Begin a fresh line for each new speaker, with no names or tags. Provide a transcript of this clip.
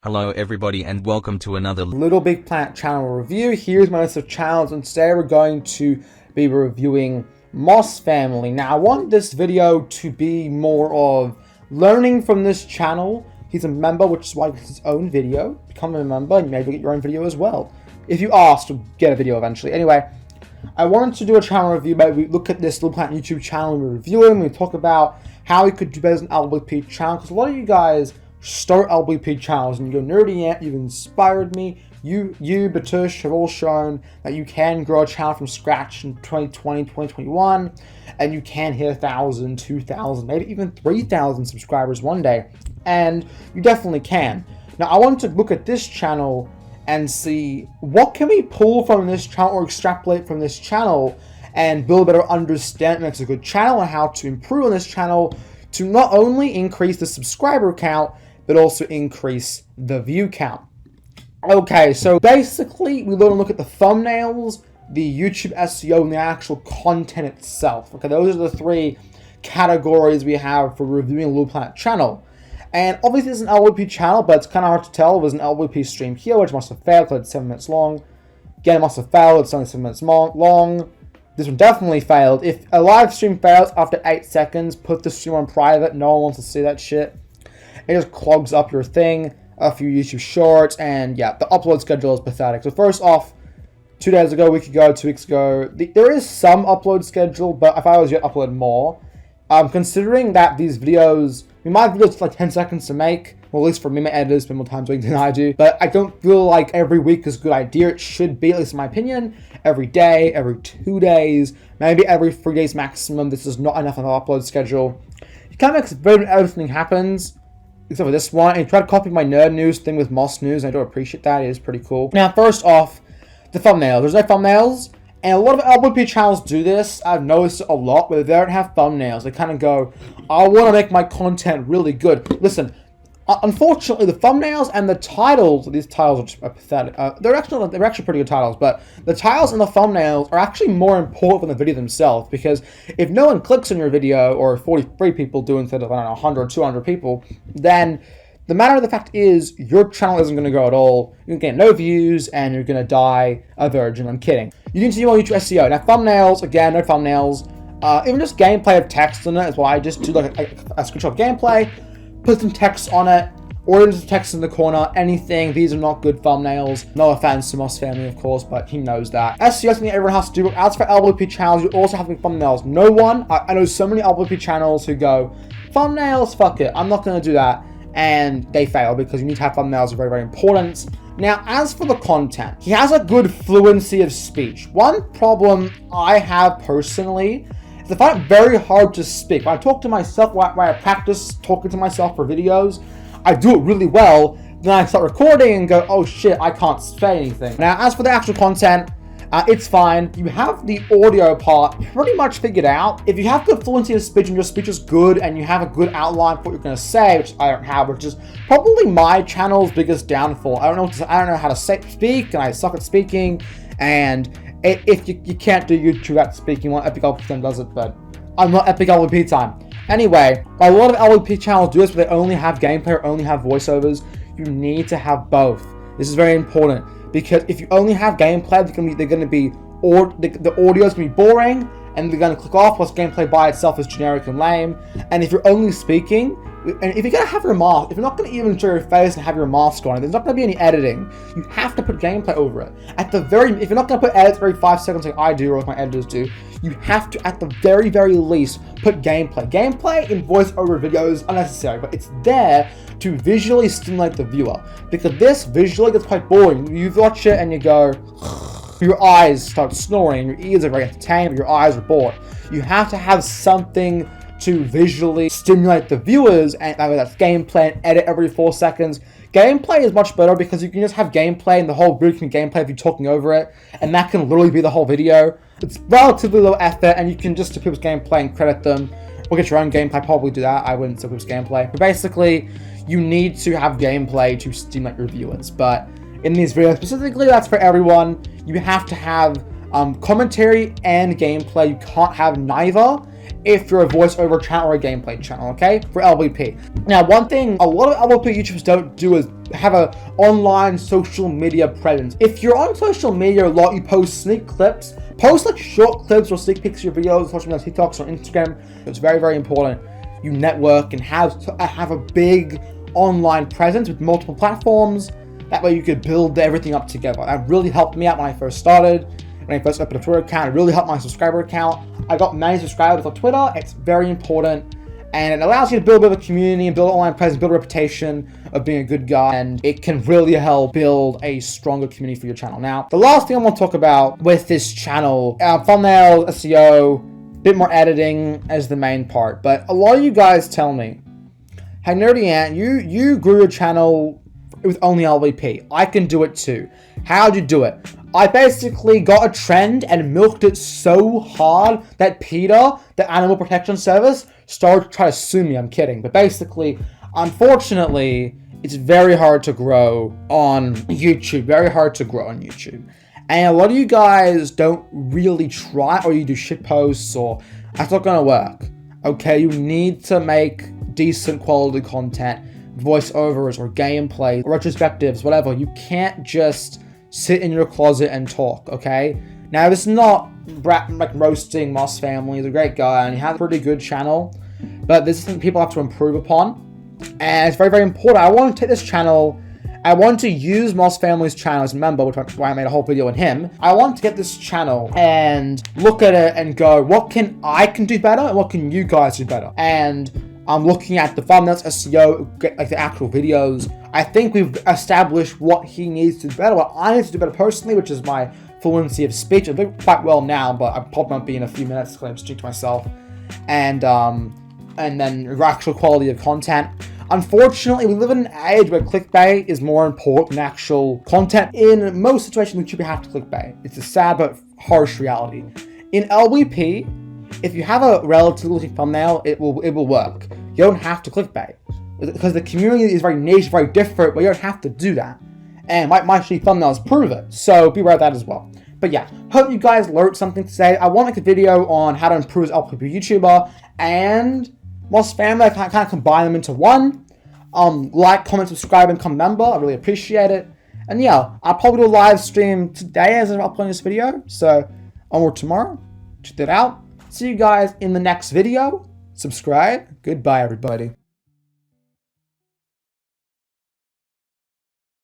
Hello everybody and welcome to another
Little Big Planet channel review. Here's my list of channels, and today we're going to be reviewing Moss Family. Now I want this video to be more of learning from this channel. He's a member, which is why he gets his own video. Become a member and maybe get your own video as well. If you ask to get a video eventually. Anyway, I wanted to do a channel review, but we look at this Little Planet YouTube channel and we review him. We talk about how he could do better as an LBP channel, because a lot of you guys start LBP channels and you go, Nerdy Ant, you've inspired me. You, Batush, have all shown that you can grow a channel from scratch in 2020, 2021, and you can hit 1,000, 2,000, maybe even 3,000 subscribers one day. And you definitely can. Now, I want to look at this channel and see what can we pull from this channel or extrapolate from this channel and build a better understanding that it's a good channel and how to improve on this channel to not only increase the subscriber count, but also increase the view count. Okay, so basically, we're going to look at the thumbnails, the YouTube SEO, and the actual content itself. Okay, those are the three categories we have for reviewing a Little Planet channel. And obviously, it's an LWP channel, but it's kind of hard to tell. There's an LWP stream here, which must have failed because it's 7 minutes long. Again, it must have failed, it's only 7 minutes long. This one definitely failed. If a live stream fails after 8 seconds, put the stream on private. No one wants to see that shit. It just clogs up your thing, a few YouTube shorts, and yeah, the upload schedule is pathetic. So first off, 2 days ago, a week ago, 2 weeks ago, there is some upload schedule, but if I was yet upload more, considering that these videos, my videos take like 10 seconds to make, well, at least for me, my editors spend more time doing than I do, but I don't feel like every week is a good idea. It should be, at least in my opinion, every day, every 2 days, maybe every 3 days maximum. This is not enough of an upload schedule. You can't make very everything happens, except for this one. And he tried to copy my nerd news thing with Moss News. I do appreciate that. It is pretty cool. Now, first off, the thumbnails. There's no thumbnails. And a lot of LWP channels do this. I've noticed it a lot, where they don't have thumbnails. They kind of go, I want to make my content really good. Listen, unfortunately, the thumbnails and the titles, these titles are just pathetic. They're actually pretty good titles, but the titles and the thumbnails are actually more important than the video themselves, because if no one clicks on your video, or 43 people do instead of, I don't know, 100 or 200 people, then the matter of the fact is your channel isn't going to grow at all. You're going to get no views, and you're going to die a virgin. I'm kidding. You need to do more YouTube SEO. Now, thumbnails, again, no thumbnails. Even just gameplay of text on it is why I just do like a screenshot of gameplay, put some text on it, or just text in the corner, anything. These are not good thumbnails. No offense to Moss Family, of course, but he knows that. SEO is something everyone has to do. As for LWP channels, you also have to make thumbnails. No one, I know so many LWP channels who go, thumbnails, fuck it, I'm not going to do that. And they fail, because you need to have thumbnails, are very, very important. Now, as for the content, he has a good fluency of speech. One problem I have personally is I find it very hard to speak. When I talk to myself, when I practice talking to myself for videos, I do it really well. Then I start recording and go, oh shit, I can't say anything. Now, as for the actual content, it's fine. You have the audio part pretty much figured out. If you have good fluency of speech and your speech is good and you have a good outline for what you're going to say, which I don't have, which is probably my channel's biggest downfall. I don't know how to speak, and I suck at speaking. And if you can't do YouTube at speaking, well, epiclbptime does it, but I'm not epiclbptime. Anyway, a lot of LWP channels do this, but they only have gameplay or only have voiceovers. You need to have both. This is very important, because if you only have gameplay, the audio is going to be boring, and they're going to click off, plus gameplay by itself is generic and lame. And if you're only speaking, and if you're going to have your mask, if you're not going to even show your face and have your mask on, there's not going to be any editing. You have to put gameplay over it. If you're not going to put edits every 5 seconds like I do or like my editors do, you have to, at the very, very least, put gameplay. Gameplay in voice-over videos is unnecessary, but it's there to visually stimulate the viewer, because this visually gets quite boring. You watch it and you go, your eyes start snoring, your ears are very entertained, but your eyes are bored. You have to have something to visually stimulate the viewers, and whether that's gameplay and edit every 4 seconds. Gameplay is much better, because you can just have gameplay and the whole video can be gameplay if you're talking over it, and that can literally be the whole video. It's relatively low effort, and you can just do people's gameplay and credit them, or get your own gameplay. Probably do that. I wouldn't do people's gameplay, but basically, you need to have gameplay to stimulate your viewers. But in these videos specifically, that's for everyone. You have to have commentary and gameplay. You can't have neither. if you're a voiceover channel or a gameplay channel, okay, for LVP. Now, one thing a lot of LVP YouTubers don't do is have an online social media presence. If you're on social media a lot, you post sneak clips, post like short clips or sneak peeks of your videos, social media, TikToks or Instagram. It's very, very important you network and have a big online presence with multiple platforms. That way you could build everything up together. That really helped me out when I first started. When I first opened a Twitter account, it really helped my subscriber account. I got many subscribers on Twitter. It's very important. And it allows you to build a bit of a community and build an online presence, build a reputation of being a good guy. And it can really help build a stronger community for your channel. Now, the last thing I want to talk about with this channel, thumbnails, SEO, a bit more editing as the main part. But a lot of you guys tell me, hey, Nerdy Ant, you grew your channel with only LVP. I can do it too. How'd you do it? I basically got a trend and milked it so hard that PETA, the Animal Protection Service, started to try to sue me. I'm kidding. But basically, unfortunately, it's very hard to grow on YouTube. Very hard to grow on YouTube. And a lot of you guys don't really try, or you do shit posts, or that's not going to work. Okay, you need to make decent quality content, voiceovers or gameplay, retrospectives, whatever. You can't just sit in your closet and talk, okay? Now, this is not like roasting Moss Family. He's a great guy and he has a pretty good channel, but this is something people have to improve upon, and it's very, very important. I want to take this channel, I want to use Moss Family's channel as a member, which is why I made a whole video on him. I want to get this channel and look at it and go, what can I do better and what can you guys do better? And I'm looking at the thumbnails, SEO, like the actual videos. I think we've established what he needs to do better, what I need to do better personally, which is my fluency of speech. I'm doing quite well now, but I probably won't be in a few minutes because I'm speaking to myself. And then your actual quality of content. Unfortunately, we live in an age where clickbait is more important than actual content. In most situations, YouTube, you have to clickbait. It's a sad but harsh reality. In LVP, if you have a relatively looking thumbnail, it will work. You don't have to clickbait because the community is very niche, very different, but you don't have to do that. And my thumbnails prove it, so be aware of that as well. But yeah, hope you guys learned something today. I want to make a video on how to improve as LVP YouTuber and Moss Family. I kind of combine them into one. Like, comment, subscribe, and become a member. I really appreciate it. And yeah, I'll probably do a live stream today as I'm uploading this video. So onward tomorrow. Check that out. See you guys in the next video. Subscribe. Goodbye, everybody.